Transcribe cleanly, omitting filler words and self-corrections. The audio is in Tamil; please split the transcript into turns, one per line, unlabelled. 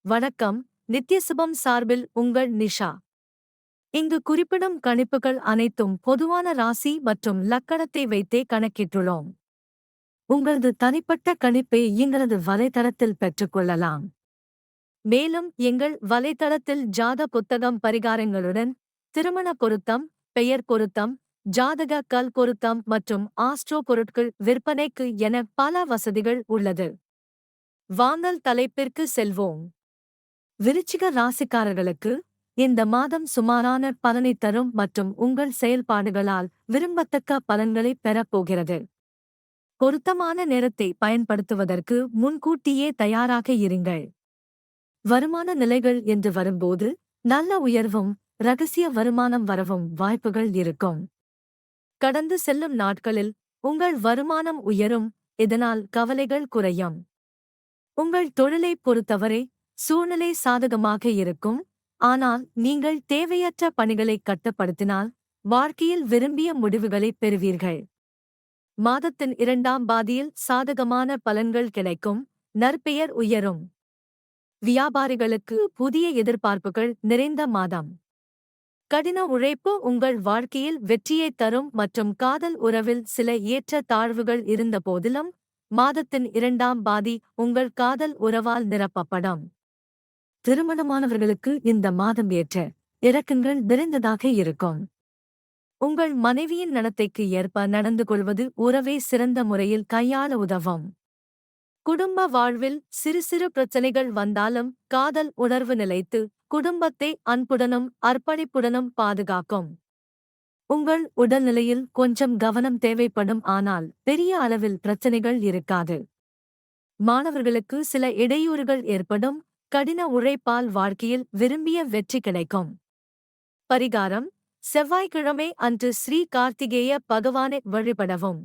வணக்கம். நித்யசுபம் சார்பில் உங்கள் நிஷா. இங்கு குறிப்பிடும் கணிப்புகள் அனைத்தும் பொதுவான ராசி மற்றும் லக்கணத்தை வைத்தே கணக்கிட்டுள்ளோம். உங்களது தனிப்பட்ட கணிப்பை எங்களது வலைத்தளத்தில் பெற்றுக்கொள்ளலாம். மேலும் எங்கள் வலைத்தளத்தில் ஜாத புத்தகம் பரிகாரங்களுடன் திருமண பொருத்தம், பெயர் பொருத்தம், ஜாதக கல் பொருத்தம் மற்றும் ஆஸ்ட்ரோ பொருட்கள் விற்பனைக்கு என பல வசதிகள் உள்ளது. வாங்கல் தலைப்பிற்கு செல்வோம். விருச்சிக ராசிக்காரர்களுக்கு இந்த மாதம் சுமாரான பலனை தரும் மற்றும் உங்கள் செயல்பாடுகளால் விரும்பத்தக்க பலன்களைப் பெறப் போகிறது. பொருத்தமான நேரத்தை பயன்படுத்துவதற்கு முன்கூட்டியே தயாராக இருங்கள். வருமான நிலைகள் என்று வரும்போது நல்ல உயர்வும் ரகசிய வருமானம் வரவும் வாய்ப்புகள் இருக்கும். கடந்து செல்லும் நாட்களில் உங்கள் வருமானம் உயரும், இதனால் கவலைகள் குறையும். உங்கள் தொழிலைப் பொறுத்தவரை சூழ்நிலை சாதகமாக இருக்கும், ஆனால் நீங்கள் தேவையற்ற பணிகளை கட்டுப்படுத்தினால் வாழ்க்கையில் விரும்பிய முடிவுகளைப் பெறுவீர்கள். மாதத்தின் 2ஆம் பாதியில் சாதகமான பலன்கள் கிடைக்கும், நற்பெயர் உயரும். வியாபாரிகளுக்கு புதிய எதிர்பார்ப்புகள் நிறைந்த மாதம். கடின உழைப்பு உங்கள் வாழ்க்கையில் வெற்றியைத் தரும் மற்றும் காதல் உறவில் சில ஏற்ற தாழ்வுகள் இருந்த போதிலும் மாதத்தின் 2ஆம் பாதி உங்கள் காதல் உறவால் நிரப்பப்படும். திருமணமானவர்களுக்கு இந்த மாதம் ஏற்ற இறக்கங்கள் நிறைந்ததாக இருக்கும். உங்கள் மனைவியின் நடத்தைக்கு ஏற்ப நடந்து கொள்வது உறவை சிறந்த முறையில் கையாள உதவும். குடும்ப வாழ்வில் சிறு சிறு பிரச்சனைகள் வந்தாலும் காதல் உணர்வு நிலைத்து குடும்பத்தை அன்புடனும் அர்ப்பணிப்புடனும் பாதுகாக்கும். உங்கள் உடல்நிலையில் கொஞ்சம் கவனம் தேவைப்படும், ஆனால் பெரிய அளவில் பிரச்சனைகள் இருக்காது. மாணவர்களுக்கு சில இடையூறுகள் ஏற்படும், கடின உழைப்பால் வாழ்க்கையில் விரும்பிய வெற்றி கிடைக்கும். பரிகாரம்: செவ்வாய்க்கிழமை அன்று ஸ்ரீ கார்த்திகேய பகவானை வழிபடவும்.